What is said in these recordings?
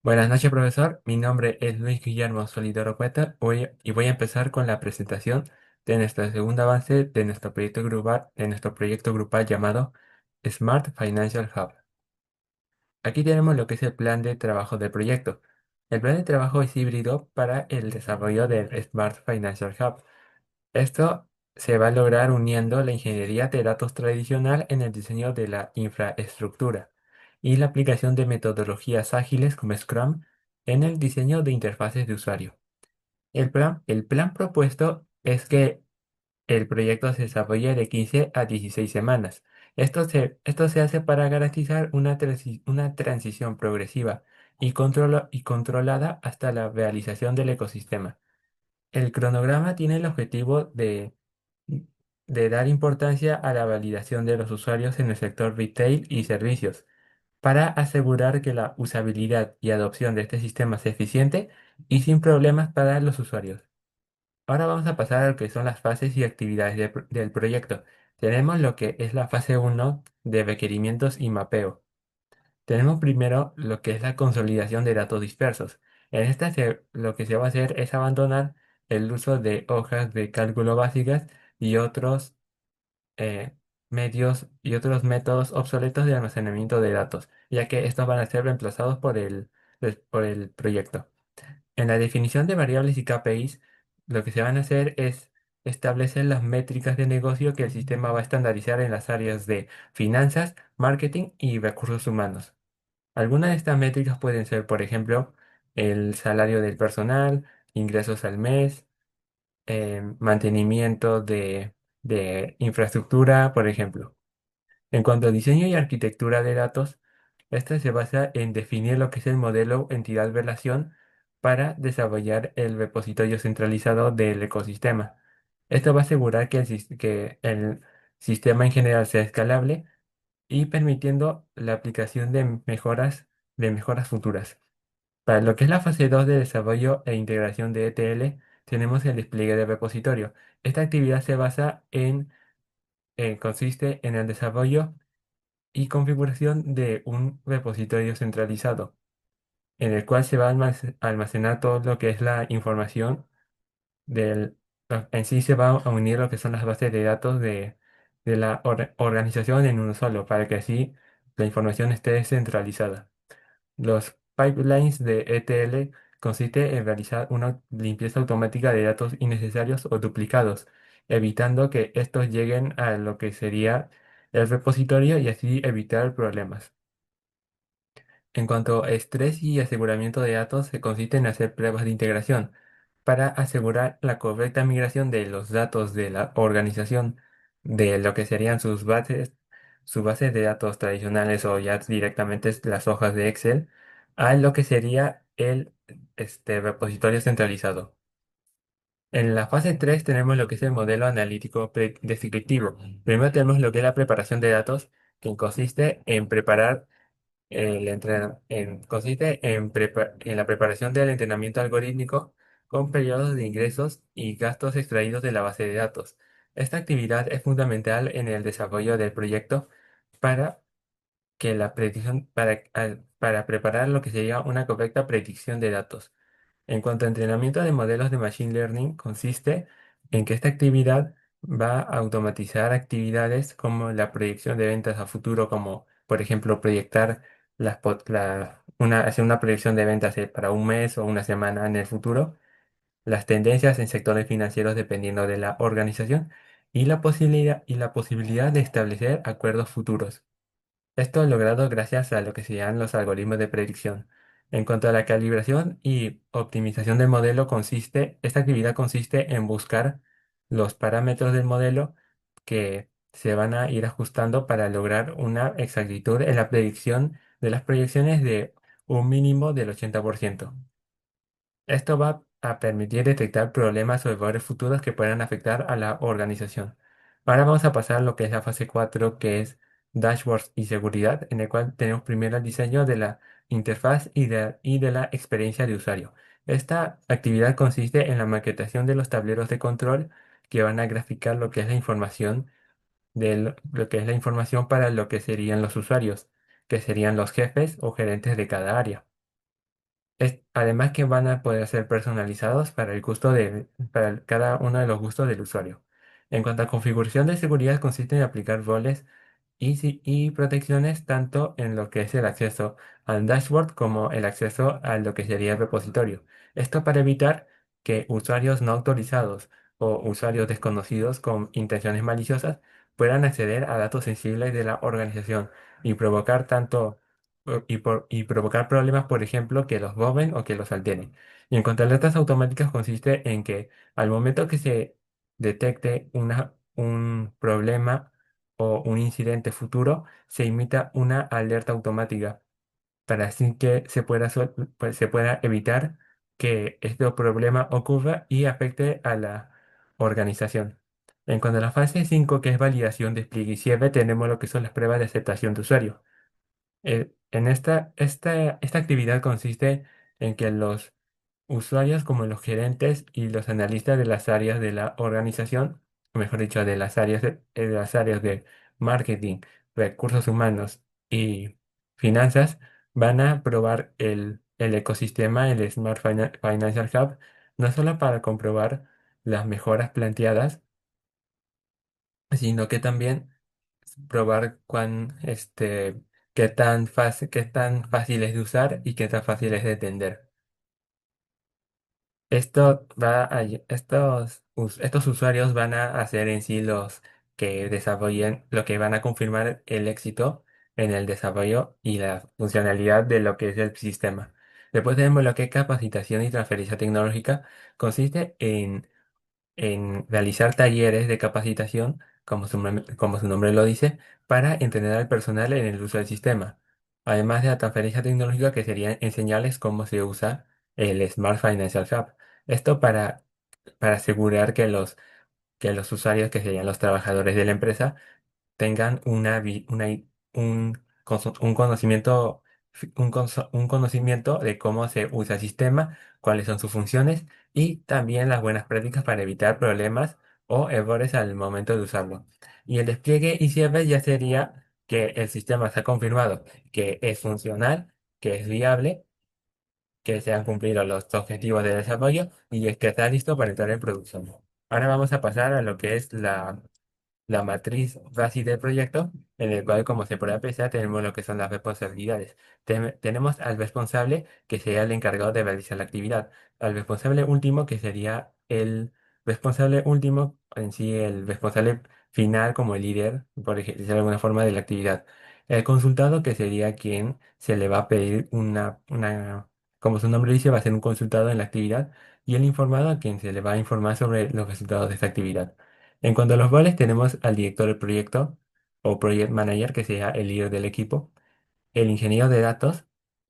Buenas noches, profesor. Mi nombre es Luis Guillermo Solidoro Cueta y voy a empezar con la presentación de nuestra segunda avance de nuestro proyecto grupal llamado Smart Financial Hub. Aquí tenemos lo que es el plan de trabajo del proyecto. El plan de trabajo es híbrido para el desarrollo del Smart Financial Hub. Esto se va a lograr uniendo la ingeniería de datos tradicional en el diseño de la infraestructura y la aplicación de metodologías ágiles como Scrum en el diseño de interfaces de usuario. El plan propuesto es que el proyecto se desarrolle de 15 a 16 semanas. Esto se hace para garantizar una transición progresiva y controlada hasta la realización del ecosistema. El cronograma tiene el objetivo de dar importancia a la validación de los usuarios en el sector retail y servicios, para asegurar que la usabilidad y adopción de este sistema sea eficiente y sin problemas para los usuarios. Ahora vamos a pasar a lo que son las fases y actividades del proyecto. Tenemos lo que es la fase uno de requerimientos y mapeo. Tenemos primero lo que es la consolidación de datos dispersos. En esta lo que se va a hacer es abandonar el uso de hojas de cálculo básicas y otros eh, medios y otros métodos obsoletos de almacenamiento de datos, ya que estos van a ser reemplazados por el proyecto. En la definición de variables y KPIs, lo que se van a hacer es establecer las métricas de negocio que el sistema va a estandarizar en las áreas de finanzas, marketing y recursos humanos. Algunas de estas métricas pueden ser, por ejemplo, el salario del personal, ingresos al mes, mantenimiento de infraestructura, por ejemplo. En cuanto a diseño y arquitectura de datos, esta se basa en definir lo que es el modelo entidad-relación para desarrollar el repositorio centralizado del ecosistema. Esto va a asegurar que el sistema en general sea escalable y permitiendo la aplicación de mejoras futuras. Para lo que es la fase 2 de desarrollo e integración de ETL, tenemos el despliegue de repositorio. Esta actividad consiste en el desarrollo y configuración de un repositorio centralizado, en el cual se va a almacenar todo lo que es la información del... En sí se va a unir lo que son las bases de datos de la organización en uno solo, para que así la información esté centralizada. Los pipelines de ETL consiste en realizar una limpieza automática de datos innecesarios o duplicados, evitando que estos lleguen a lo que sería el repositorio y así evitar problemas. En cuanto a estrés y aseguramiento de datos, se consiste en hacer pruebas de integración para asegurar la correcta migración de los datos de la organización de lo que serían sus bases de datos tradicionales o ya directamente las hojas de Excel a lo que sería el repositorio centralizado. En la fase 3 tenemos lo que es el modelo analítico descriptivo. Primero tenemos lo que es la preparación de datos, que consiste en preparar consiste en la preparación del entrenamiento algorítmico con periodos de ingresos y gastos extraídos de la base de datos. Esta actividad es fundamental en el desarrollo del proyecto para que la predicción, para preparar lo que sería una correcta predicción de datos. En cuanto a entrenamiento de modelos de Machine Learning, consiste en que esta actividad va a automatizar actividades como la proyección de ventas a futuro, como por ejemplo proyectar hacer una proyección de ventas para un mes o una semana en el futuro, las tendencias en sectores financieros dependiendo de la organización y la posibilidad de establecer acuerdos futuros. Esto es logrado gracias a lo que se llaman los algoritmos de predicción. En cuanto a la calibración y optimización del modelo, esta actividad consiste en buscar los parámetros del modelo que se van a ir ajustando para lograr una exactitud en la predicción de las proyecciones de un mínimo del 80%. Esto va a permitir detectar problemas o errores futuros que puedan afectar a la organización. Ahora vamos a pasar a lo que es la fase 4, que es dashboards y seguridad, en el cual tenemos primero el diseño de la interfaz y de la experiencia de usuario. Esta actividad consiste en la maquetación de los tableros de control que van a graficar lo que es la información para lo que serían los usuarios, que serían los jefes o gerentes de cada área. Además que van a poder ser personalizados para para cada uno de los gustos del usuario. En cuanto a configuración de seguridad, consiste en aplicar roles y protecciones tanto en lo que es el acceso al dashboard como el acceso a lo que sería el repositorio. Esto para evitar que usuarios no autorizados o usuarios desconocidos con intenciones maliciosas puedan acceder a datos sensibles de la organización y provocar y provocar problemas, por ejemplo, que los roben o que los alteren. Y en cuanto a alertas automáticas, consiste en que al momento que se detecte un problema o un incidente futuro, se emita una alerta automática para así que pues, se pueda evitar que este problema ocurra y afecte a la organización. En cuanto a la fase 5, que es validación, despliegue y cierre, tenemos lo que son las pruebas de aceptación de usuario. Esta actividad consiste en que los usuarios como los gerentes y los analistas de las áreas de la organización, o mejor dicho, de las áreas de marketing, recursos humanos y finanzas, van a probar el ecosistema, el Financial Hub, no solo para comprobar las mejoras planteadas, sino que también probar qué tan fácil es de usar y qué tan fácil es de entender. Estos usuarios van a hacer en sí los que desarrollen, lo que van a confirmar el éxito en el desarrollo y la funcionalidad de lo que es el sistema. Después tenemos lo que es capacitación y transferencia tecnológica. Consiste en realizar talleres de capacitación, como su nombre lo dice, para entrenar al personal en el uso del sistema. Además de la transferencia tecnológica, que sería enseñarles cómo se usa el Smart Financial Hub. Esto para asegurar que los usuarios, que serían los trabajadores de la empresa, tengan un conocimiento, un conocimiento de cómo se usa el sistema, cuáles son sus funciones y también las buenas prácticas para evitar problemas o errores al momento de usarlo. Y el despliegue y cierre ya sería que el sistema se ha confirmado que es funcional, que es viable, que se han cumplido los objetivos de desarrollo y es que está listo para entrar en producción. Ahora vamos a pasar a lo que es la matriz básica del proyecto, en el cual, como se puede apreciar, tenemos lo que son las responsabilidades. Tenemos al responsable, que sería el encargado de realizar la actividad. Al responsable último, que sería el responsable último, en sí, el responsable final como el líder, por decirlo de alguna forma, de la actividad. El consultado, que sería quien se le va a pedir como su nombre dice, va a ser un consultado en la actividad, y el informado a quien se le va a informar sobre los resultados de esta actividad. En cuanto a los roles, tenemos al director del proyecto o project manager, que sea el líder del equipo, el ingeniero de datos,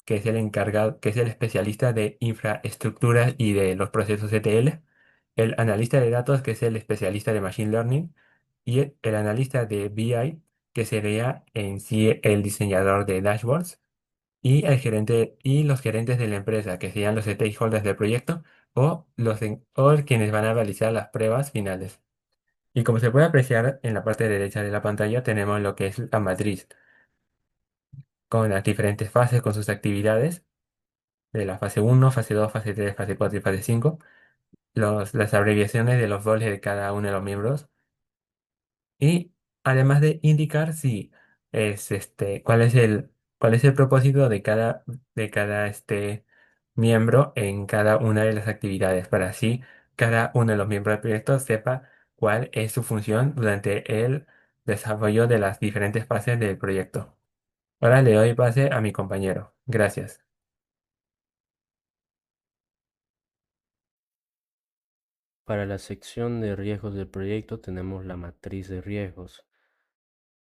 que es el encargado, que es el especialista de infraestructuras y de los procesos ETL, el analista de datos, que es el especialista de machine learning, y el analista de BI, que sería en sí el diseñador de dashboards, y el gerente y los gerentes de la empresa, que serían los stakeholders del proyecto o quienes van a realizar las pruebas finales. Y como se puede apreciar en la parte derecha de la pantalla, tenemos lo que es la matriz, con las diferentes fases, con sus actividades, de la fase uno, fase 2, fase 3, fase 4 y fase 5, las abreviaciones de los roles de cada uno de los miembros, y además de indicar si cuál es el propósito de cada miembro en cada una de las actividades, para así cada uno de los miembros del proyecto sepa cuál es su función durante el desarrollo de las diferentes fases del proyecto. Ahora le doy pase a mi compañero. Gracias. Para la sección de riesgos del proyecto tenemos la matriz de riesgos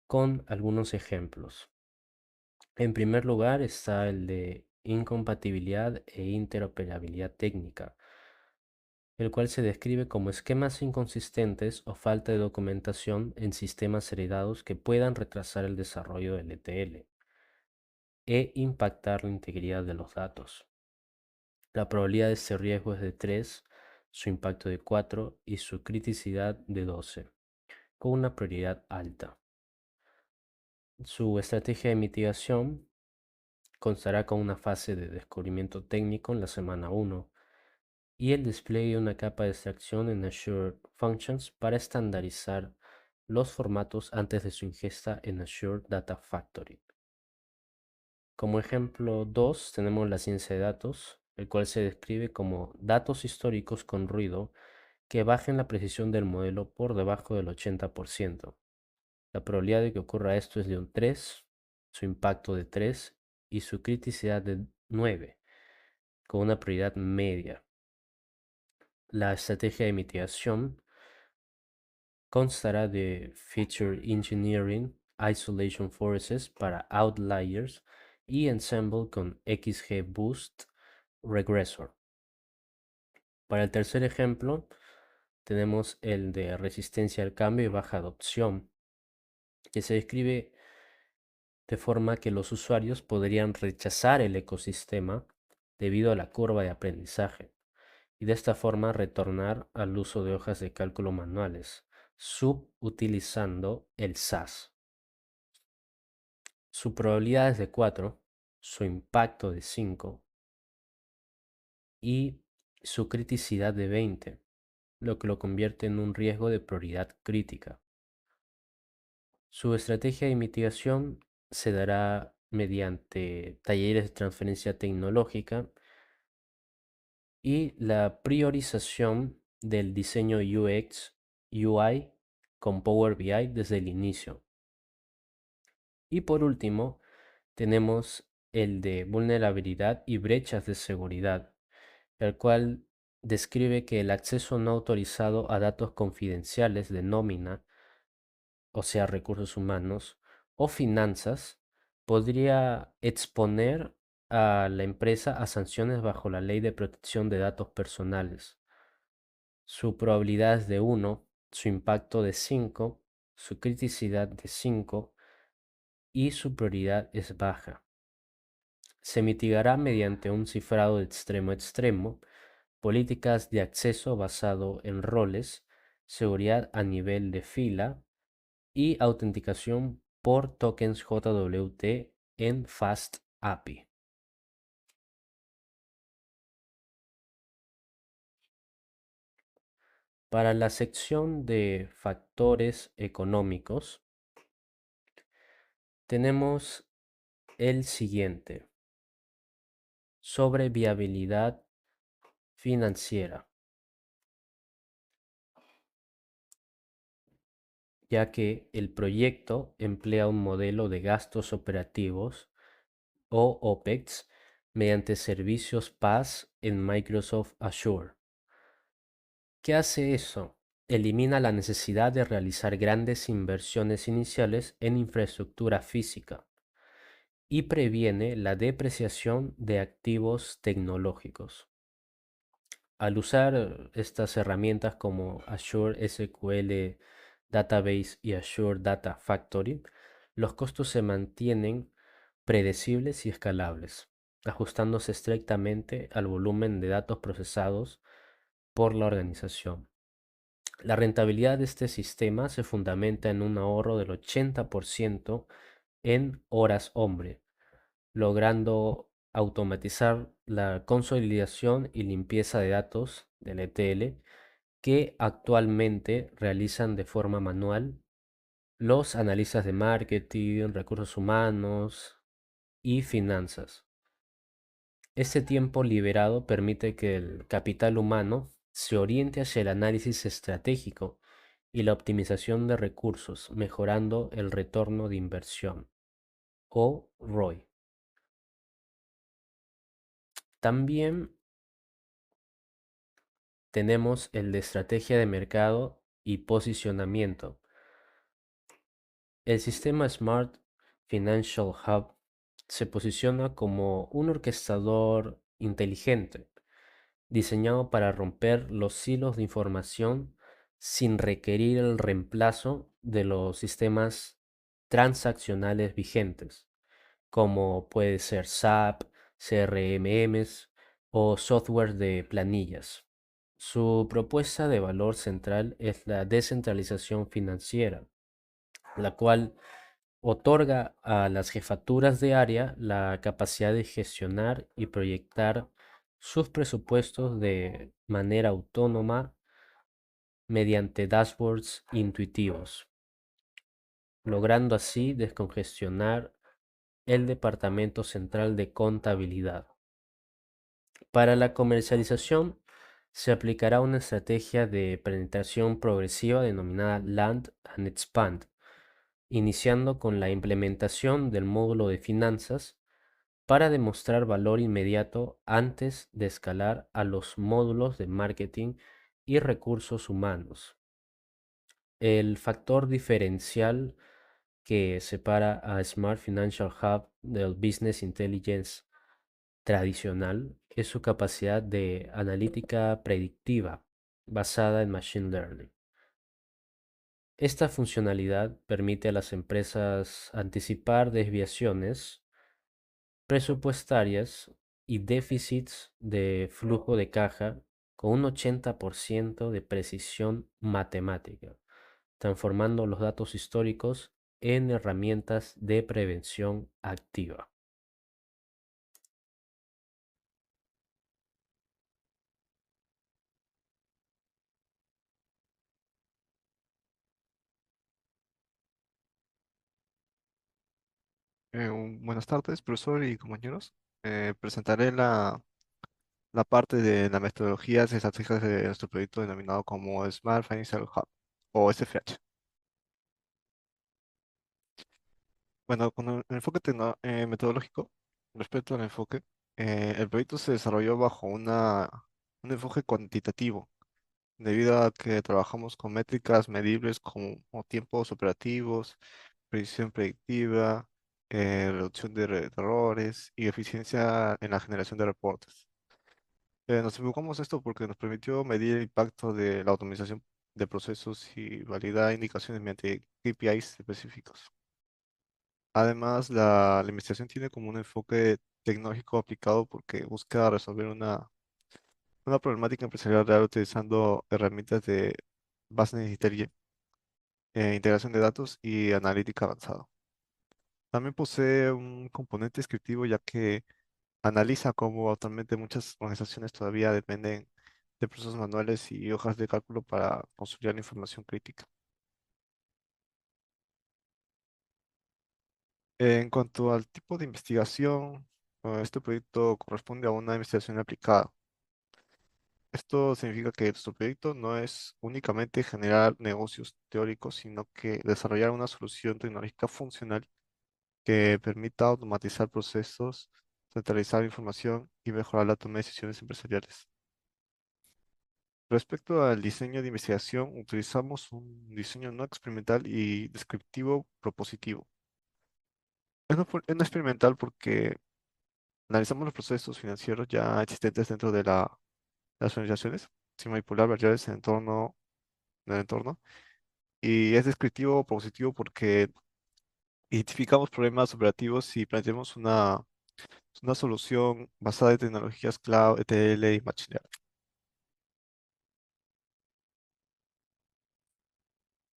con algunos ejemplos. En primer lugar está el de incompatibilidad e interoperabilidad técnica, el cual se describe como esquemas inconsistentes o falta de documentación en sistemas heredados que puedan retrasar el desarrollo del ETL e impactar la integridad de los datos. La probabilidad de este riesgo es de 3, su impacto de 4 y su criticidad de 12, con una prioridad alta. Su estrategia de mitigación constará con una fase de descubrimiento técnico en la semana 1 y el despliegue de una capa de extracción en Azure Functions para estandarizar los formatos antes de su ingesta en Azure Data Factory. Como ejemplo 2 tenemos la ciencia de datos, el cual se describe como datos históricos con ruido que bajen la precisión del modelo por debajo del 80%. La probabilidad de que ocurra esto es de un 3, su impacto de 3 y su criticidad de 9, con una prioridad media. La estrategia de mitigación constará de Feature Engineering, Isolation Forces para Outliers y Ensemble con XGBoost Regressor. Para el tercer ejemplo, tenemos el de resistencia al cambio y baja adopción, que se describe de forma que los usuarios podrían rechazar el ecosistema debido a la curva de aprendizaje y de esta forma retornar al uso de hojas de cálculo manuales, subutilizando el SAS. Su probabilidad es de 4, su impacto de 5 y su criticidad de 20, lo que lo convierte en un riesgo de prioridad crítica. Su estrategia de mitigación se dará mediante talleres de transferencia tecnológica y la priorización del diseño UX, UI con Power BI desde el inicio. Y por último, tenemos el de vulnerabilidad y brechas de seguridad, el cual describe que el acceso no autorizado a datos confidenciales de nómina, o sea, recursos humanos, o finanzas, podría exponer a la empresa a sanciones bajo la Ley de Protección de Datos Personales. Su probabilidad es de 1, su impacto de 5, su criticidad de 5 y su prioridad es baja. Se mitigará mediante un cifrado de extremo a extremo, políticas de acceso basado en roles, seguridad a nivel de fila y autenticación por tokens JWT en Fast API. Para la sección de factores económicos, tenemos el siguiente: sobre viabilidad financiera, ya que el proyecto emplea un modelo de gastos operativos o OPEX mediante servicios PaaS en Microsoft Azure. ¿Qué hace eso? Elimina la necesidad de realizar grandes inversiones iniciales en infraestructura física y previene la depreciación de activos tecnológicos. Al usar estas herramientas como Azure SQL Database y Azure Data Factory, los costos se mantienen predecibles y escalables, ajustándose estrictamente al volumen de datos procesados por la organización. La rentabilidad de este sistema se fundamenta en un ahorro del 80% en horas hombre, logrando automatizar la consolidación y limpieza de datos del ETL que actualmente realizan de forma manual los analistas de marketing, recursos humanos y finanzas. Este tiempo liberado permite que el capital humano se oriente hacia el análisis estratégico y la optimización de recursos, mejorando el retorno de inversión o ROI. También tenemos el de estrategia de mercado y posicionamiento. El sistema Smart Financial Hub se posiciona como un orquestador inteligente, diseñado para romper los hilos de información sin requerir el reemplazo de los sistemas transaccionales vigentes, como puede ser SAP, CRMs o software de planillas. Su propuesta de valor central es la descentralización financiera, la cual Otorga a las jefaturas de área la capacidad de gestionar y proyectar sus presupuestos de manera autónoma mediante dashboards intuitivos, logrando así descongestionar el Departamento Central de Contabilidad. Para la comercialización se aplicará una estrategia de penetración progresiva denominada Land and Expand, iniciando con la implementación del módulo de finanzas para demostrar valor inmediato antes de escalar a los módulos de marketing y recursos humanos. El factor diferencial que separa a Smart Financial Hub del Business Intelligence tradicional es su capacidad de analítica predictiva basada en Machine Learning. Esta funcionalidad permite a las empresas anticipar desviaciones presupuestarias y déficits de flujo de caja con un 80% de precisión matemática, transformando los datos históricos en herramientas de prevención activa. Buenas tardes, profesor y compañeros. Presentaré la parte de las metodologías y estrategias de nuestro proyecto denominado como Smart Financial Hub o SFH. Bueno, con el enfoque metodológico, respecto al enfoque, el proyecto se desarrolló bajo un enfoque cuantitativo, debido a que trabajamos con métricas medibles como tiempos operativos, precisión predictiva, reducción de errores y eficiencia en la generación de reportes. Nos enfocamos esto porque nos permitió medir el impacto de la automatización de procesos y validar indicaciones mediante KPIs específicos. Además, la investigación tiene como un enfoque tecnológico aplicado porque busca resolver una problemática empresarial real utilizando herramientas de business intelligence, integración de datos y analítica avanzada. También posee un componente descriptivo ya que analiza cómo actualmente muchas organizaciones todavía dependen de procesos manuales y hojas de cálculo para construir la información crítica. En cuanto al tipo de investigación, este proyecto corresponde a una investigación aplicada. Esto significa que nuestro proyecto no es únicamente generar negocios teóricos, sino que desarrollar una solución tecnológica funcional que permita automatizar procesos, centralizar información y mejorar la toma de decisiones empresariales. Respecto al diseño de investigación, utilizamos un diseño no experimental y descriptivo propositivo. Es no experimental porque analizamos los procesos financieros ya existentes dentro de las organizaciones, sin manipular variables en el entorno. Y es descriptivo propositivo porque identificamos problemas operativos y planteamos una solución basada en tecnologías cloud, ETL y machine learning.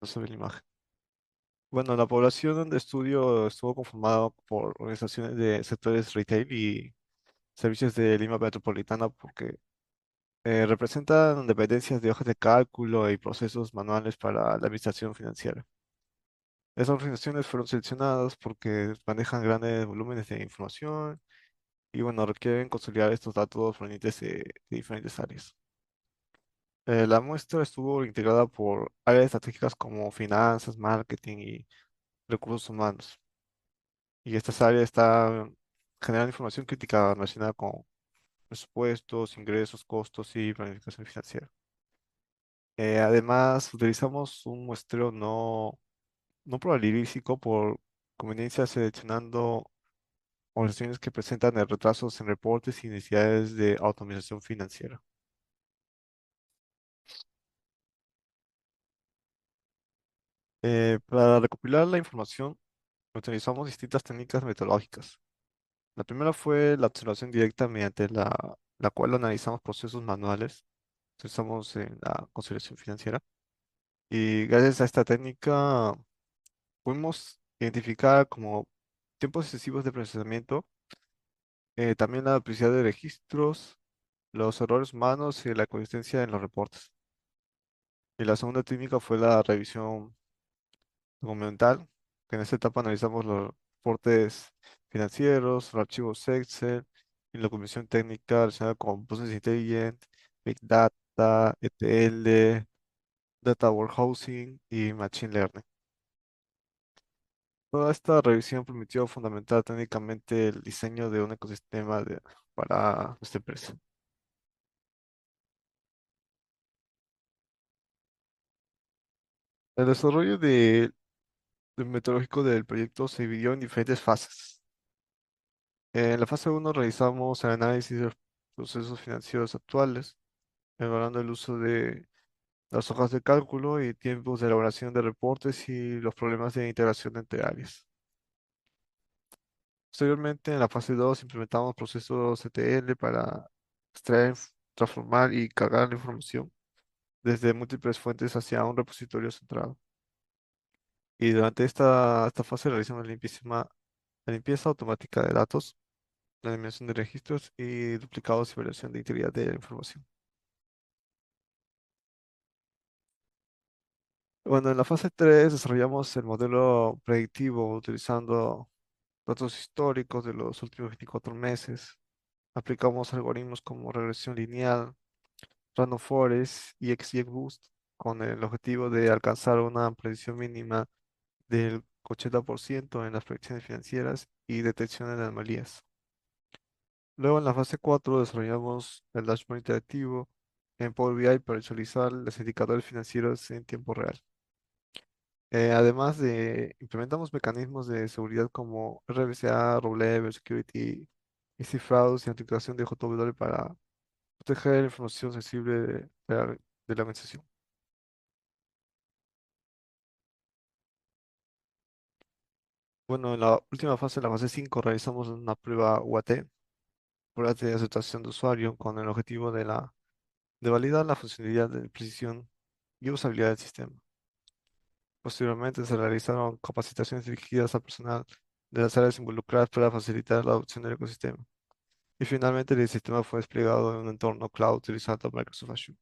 No se ve la imagen. Bueno, la población donde estudio estuvo conformada por organizaciones de sectores retail y servicios de Lima Metropolitana porque representan dependencias de hojas de cálculo y procesos manuales para la administración financiera. Esas organizaciones fueron seleccionadas porque manejan grandes volúmenes de información y bueno, requieren consolidar estos datos provenientes de diferentes áreas. La muestra estuvo integrada por áreas estratégicas como finanzas, marketing y recursos humanos. Y estas áreas están generando información crítica relacionada con presupuestos, ingresos, costos y planificación financiera. Además, utilizamos un muestreo no probabilístico por conveniencia seleccionando organizaciones que presentan retrasos en reportes y necesidades de automatización financiera. Para recopilar la información, utilizamos distintas técnicas metodológicas. La primera fue la observación directa mediante la cual analizamos procesos manuales. Utilizamos en la conciliación financiera. Y gracias a esta técnica pudimos identificar como tiempos excesivos de procesamiento, también la duplicidad de registros, los errores humanos y la consistencia en los reportes. Y la segunda técnica fue la revisión documental, que en esta etapa analizamos los reportes financieros, los archivos Excel y la comisión técnica relacionada con Business Intelligence, Big Data, ETL, Data Warehousing y Machine Learning. Toda esta revisión permitió fundamentar técnicamente el diseño de un ecosistema para esta empresa. El desarrollo del metodológico del proyecto se dividió en diferentes fases. En la fase uno realizamos el análisis de los procesos financieros actuales, evaluando el uso de las hojas de cálculo y tiempos de elaboración de reportes y los problemas de integración entre áreas. Posteriormente, en la fase 2 implementamos procesos ETL para extraer, transformar y cargar la información desde múltiples fuentes hacia un repositorio centrado. Y durante esta fase realizamos la limpieza automática de datos, la eliminación de registros y duplicados y evaluación de integridad de la información. Bueno, en la fase 3 desarrollamos el modelo predictivo utilizando datos históricos de los últimos 24 meses. Aplicamos algoritmos como regresión lineal, Random Forest y XGBoost con el objetivo de alcanzar una predicción mínima del 80% en las predicciones financieras y detección de anomalías. Luego en la fase 4 desarrollamos el dashboard interactivo en Power BI para visualizar los indicadores financieros en tiempo real. Además de implementamos mecanismos de seguridad como RBCA, Row Level, Security, Easy Frauds y autenticación de JW para proteger la información sensible de la organización. Bueno, en la última fase, la fase 5 realizamos una prueba UAT, prueba de aceptación de usuario, con el objetivo de validar la funcionalidad de precisión y usabilidad del sistema. Posteriormente se realizaron capacitaciones dirigidas al personal de las áreas involucradas para facilitar la adopción del ecosistema. Y finalmente el sistema fue desplegado en un entorno cloud utilizando Microsoft Azure.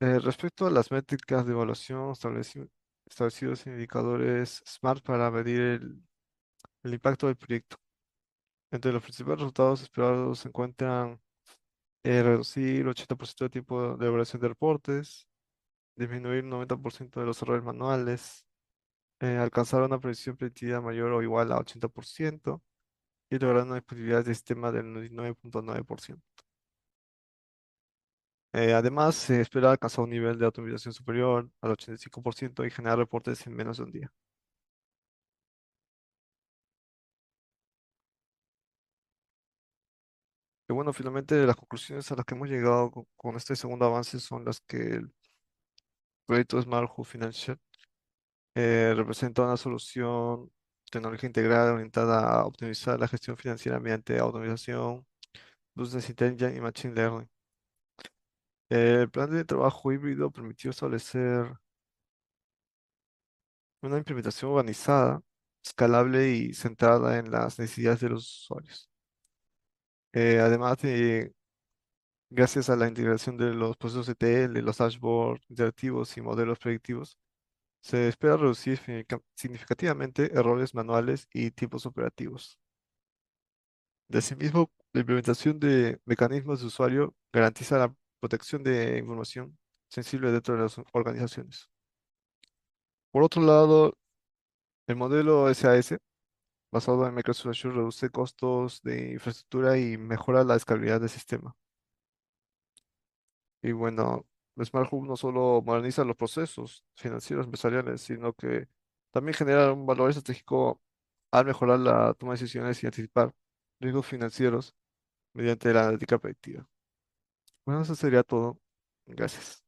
Respecto a las métricas de evaluación establecidos en indicadores SMART para medir el impacto del proyecto. Entre los principales resultados esperados se encuentran reducir 80% del tiempo de elaboración de reportes, disminuir 90% de los errores manuales, alcanzar una precisión predictiva mayor o igual a 80% y lograr una disponibilidad de sistema del 99.9%. Además, se espera alcanzar un nivel de automatización superior al 85% y generar reportes en menos de un día. Y bueno, finalmente las conclusiones a las que hemos llegado con este segundo avance son las que el proyecto Smart Hub Financial representa una solución tecnológica integrada orientada a optimizar la gestión financiera mediante automatización, business intelligence y machine learning. El plan de trabajo híbrido permitió establecer una implementación organizada, escalable y centrada en las necesidades de los usuarios. Además de, gracias a la integración de los procesos ETL, los dashboards interactivos y modelos predictivos, se espera reducir significativamente errores manuales y tiempos operativos. De asimismo, la implementación de mecanismos de usuario garantiza la protección de información sensible dentro de las organizaciones. Por otro lado, el modelo SAS, basado en Microsoft Azure, reduce costos de infraestructura y mejora la escalabilidad del sistema. Y bueno, Smart Hub no solo moderniza los procesos financieros empresariales, sino que también genera un valor estratégico al mejorar la toma de decisiones y anticipar riesgos financieros mediante la analítica predictiva. Bueno, eso sería todo. Gracias.